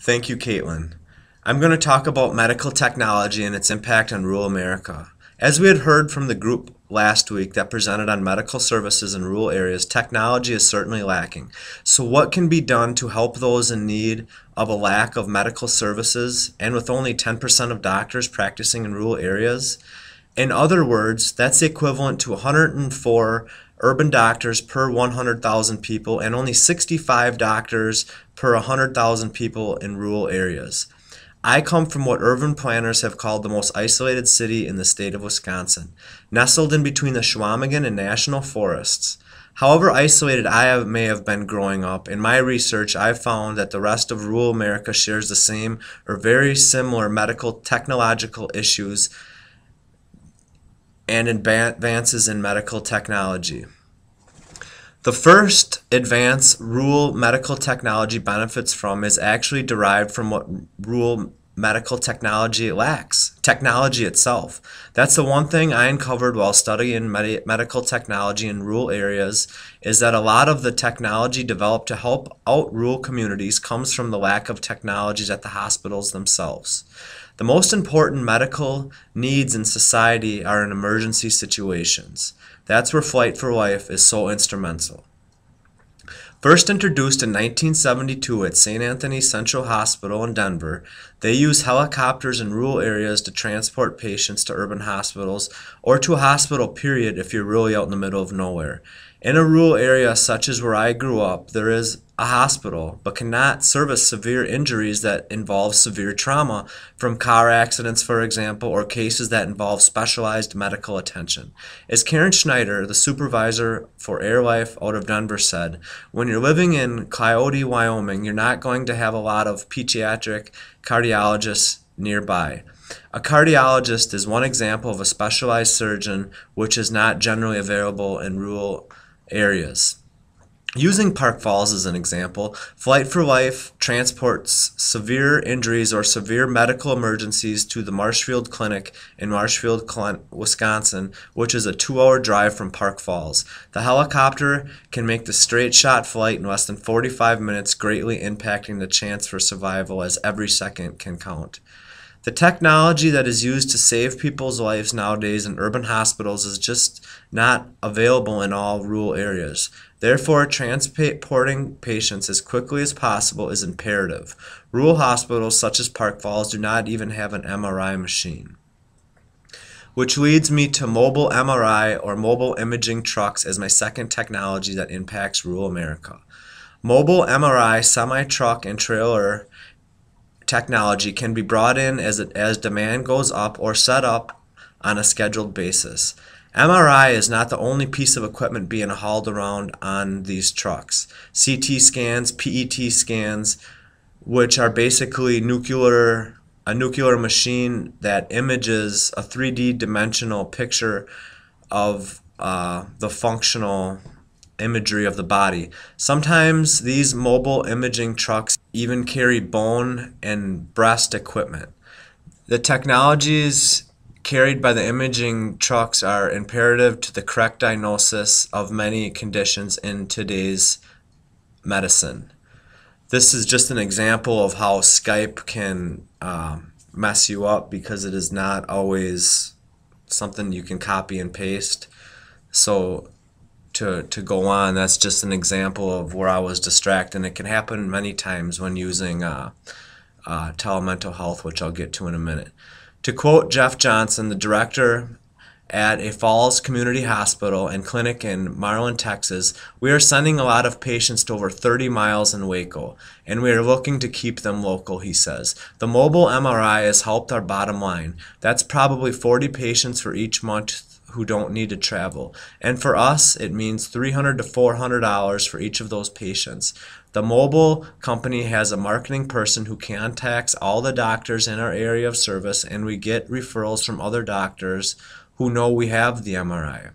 Thank you, Caitlin. I'm going to talk about medical technology and its impact on rural America. As we had heard from the group last week that presented on medical services in rural areas, technology is certainly lacking. So what can be done to help those in need of a lack of medical services and with only 10% of doctors practicing in rural areas? In other words, that's the equivalent to 104 urban doctors per 100,000 people and only 65 doctors per 100,000 people in rural areas. I come from what urban planners have called the most isolated city in the state of Wisconsin, nestled in between the Chequamegon and national forests. However isolated may have been growing up, in my research I've found that the rest of rural America shares the same or very similar medical technological issues and advances in medical technology. The first advance rural medical technology benefits from is actually derived from what rural medical technology lacks, technology itself. That's the one thing I uncovered while studying medical technology in rural areas, is that a lot of the technology developed to help out rural communities comes from the lack of technologies at the hospitals themselves. The most important medical needs in society are in emergency situations. That's where Flight for Life is so instrumental. First introduced in 1972 at St. Anthony Central Hospital in Denver, they use helicopters in rural areas to transport patients to urban hospitals or to a hospital period if you're really out in the middle of nowhere. In a rural area such as where I grew up, there is a hospital but cannot service severe injuries that involve severe trauma from car accidents, for example, or cases that involve specialized medical attention. As Karen Schneider, the supervisor for AirLife out of Denver, said, when you're living in Coyote, Wyoming, you're not going to have a lot of pediatric cardiologists nearby. A cardiologist is one example of a specialized surgeon which is not generally available in rural areas. Using Park Falls as an example, Flight for Life transports severe injuries or severe medical emergencies to the Marshfield Clinic in Marshfield, Wisconsin, which is a 2-hour drive from Park Falls. The helicopter can make the straight shot flight in less than 45 minutes, greatly impacting the chance for survival as every second can count. The technology that is used to save people's lives nowadays in urban hospitals is just not available in all rural areas. Therefore, transporting patients as quickly as possible is imperative. Rural hospitals such as Park Falls do not even have an MRI machine. Which leads me to mobile MRI or mobile imaging trucks as my second technology that impacts rural America. Mobile MRI, semi-truck, and trailer technology can be brought in as demand goes up or set up on a scheduled basis. MRI is not the only piece of equipment being hauled around on these trucks. CT scans, PET scans, which are basically a nuclear machine that images a 3D dimensional picture of the functional imagery of the body. Sometimes these mobile imaging trucks even carry bone and breast equipment. The technologies carried by the imaging trucks are imperative to the correct diagnosis of many conditions in today's medicine. This is just an example of how Skype can mess you up because it is not always something you can copy and paste. So to go on, that's just an example of where I was distracted, and it can happen many times when using telemental health, which I'll get to in a minute. To quote Jeff Johnson, the director at a Falls Community Hospital and Clinic in Marlin, Texas, we are sending a lot of patients to over 30 miles in Waco, and we are looking to keep them local, he says. The mobile MRI has helped our bottom line. That's probably 40 patients for each month who don't need to travel. And for us, it means $300 to $400 for each of those patients. The mobile company has a marketing person who contacts all the doctors in our area of service, and we get referrals from other doctors who know we have the MRI.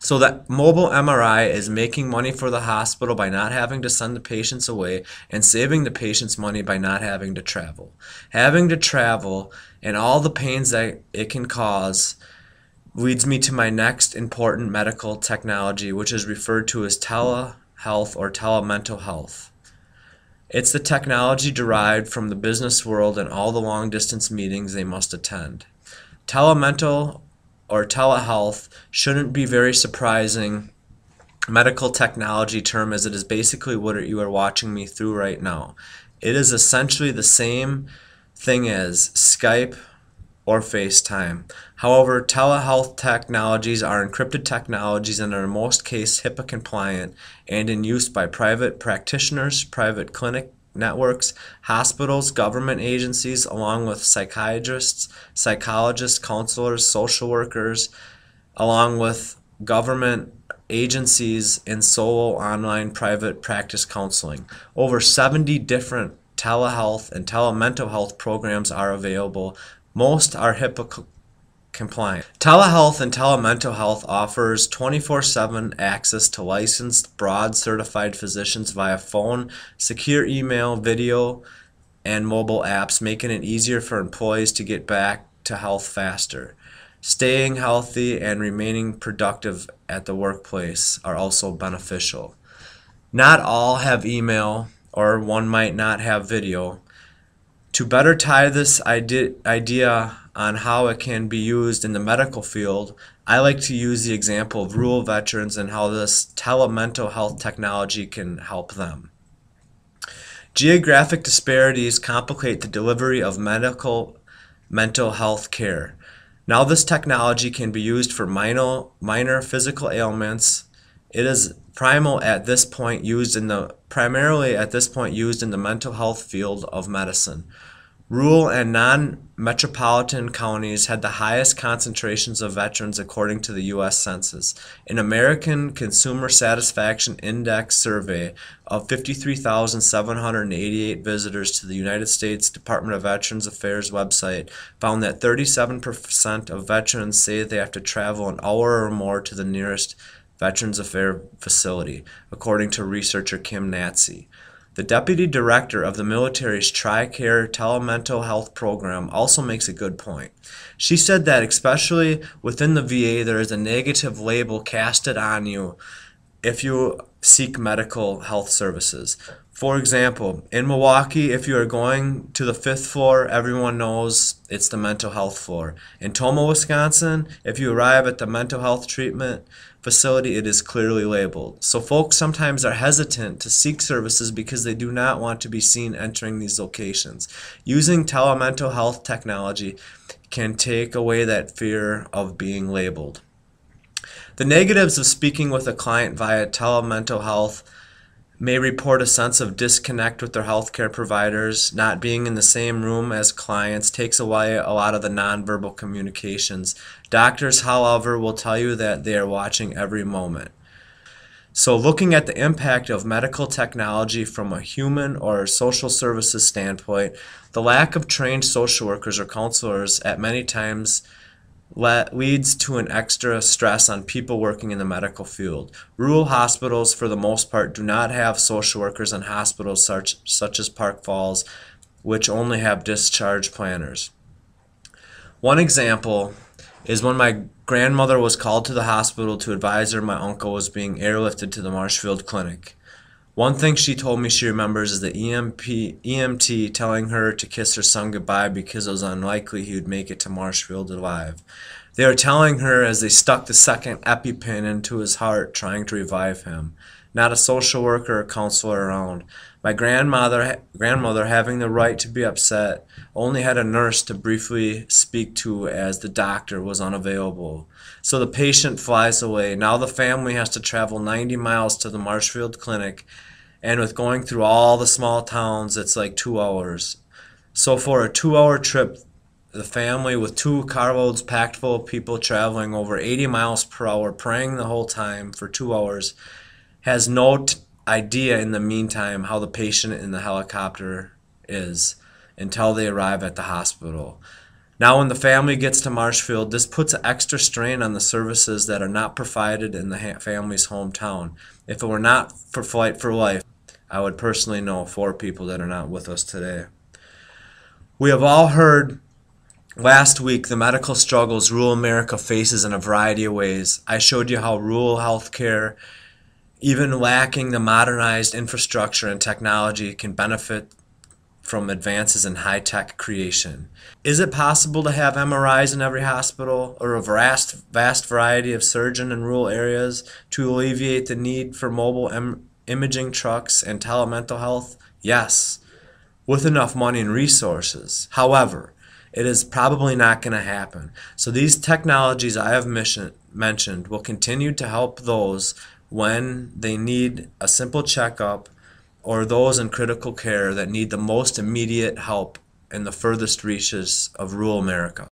So that mobile MRI is making money for the hospital by not having to send the patients away and saving the patients money by not having to travel. Having to travel and all the pains that it can cause leads me to my next important medical technology, which is referred to as telehealth or telemental health. It's the technology derived from the business world and all the long-distance meetings they must attend. Telemental or telehealth shouldn't be very surprising medical technology term, as it is basically what you are watching me through right now. It is essentially the same thing as Skype or FaceTime. However, telehealth technologies are encrypted technologies and are in most cases HIPAA compliant and in use by private practitioners, private clinic networks, hospitals, government agencies, along with psychiatrists, psychologists, counselors, social workers, along with government agencies and solo online private practice counseling. Over 70 different telehealth and telemental health programs are available. Most are HIPAA compliant. Telehealth and telemental health offers 24/7 access to licensed, broad certified physicians via phone, secure email, video, and mobile apps, making it easier for employees to get back to health faster. Staying healthy and remaining productive at the workplace are also beneficial. Not all have email, or one might not have video. To better tie this idea on how it can be used in the medical field, I like to use the example of rural veterans and how this telemental health technology can help them. Geographic disparities complicate the delivery of mental health care. Now this technology can be used for minor physical ailments. It is primarily at this point used in the mental health field of medicine. Rural and non-metropolitan counties had the highest concentrations of veterans according to the U.S. Census. An American Consumer Satisfaction Index survey of 53,788 visitors to the United States Department of Veterans Affairs website found that 37% of veterans say they have to travel an hour or more to the nearest Veterans Affairs facility, according to researcher Kim Natsy. The deputy director of the military's TRICARE telemental health program also makes a good point. She said that especially within the VA, there is a negative label casted on you if you seek medical health services. For example, in Milwaukee, if you are going to the 5th floor, everyone knows it's the mental health floor. In Tomah, Wisconsin, if you arrive at the mental health treatment facility, it is clearly labeled. So folks sometimes are hesitant to seek services because they do not want to be seen entering these locations. Using telemental health technology can take away that fear of being labeled. The negatives of speaking with a client via telemental health may report a sense of disconnect with their healthcare providers. Not being in the same room as clients takes away a lot of the nonverbal communications. Doctors, however, will tell you that they are watching every moment. So looking at the impact of medical technology from a human or social services standpoint, the lack of trained social workers or counselors at many times leads to an extra stress on people working in the medical field. Rural hospitals, for the most part, do not have social workers, and hospitals such as Park Falls, which only have discharge planners. One example is when my grandmother was called to the hospital to advise her my uncle was being airlifted to the Marshfield Clinic. One thing she told me she remembers is the EMT telling her to kiss her son goodbye because it was unlikely he would make it to Marshfield alive. They were telling her as they stuck the second EpiPen into his heart, trying to revive him. Not a social worker or counselor around. My grandmother, having the right to be upset, only had a nurse to briefly speak to as the doctor was unavailable. So the patient flies away. Now the family has to travel 90 miles to the Marshfield Clinic, and with going through all the small towns, it's like 2 hours. So for a 2-hour trip, the family with 2 carloads packed full of people traveling over 80 miles per hour, praying the whole time for 2 hours, has no idea in the meantime how the patient in the helicopter is until they arrive at the hospital. Now when the family gets to Marshfield, this puts an extra strain on the services that are not provided in the family's hometown. If it were not for Flight for Life, I would personally know 4 people that are not with us today. We have all heard last week the medical struggles rural America faces in a variety of ways. I showed you how rural healthcare even lacking the modernized infrastructure and technology, can benefit from advances in high-tech creation. Is it possible to have MRIs in every hospital, or a vast variety of surgeon in rural areas to alleviate the need for mobile imaging trucks and telemental health? Yes, with enough money and resources. However, it is probably not going to happen. So these technologies I have mentioned will continue to help those when they need a simple checkup, or those in critical care that need the most immediate help in the furthest reaches of rural America.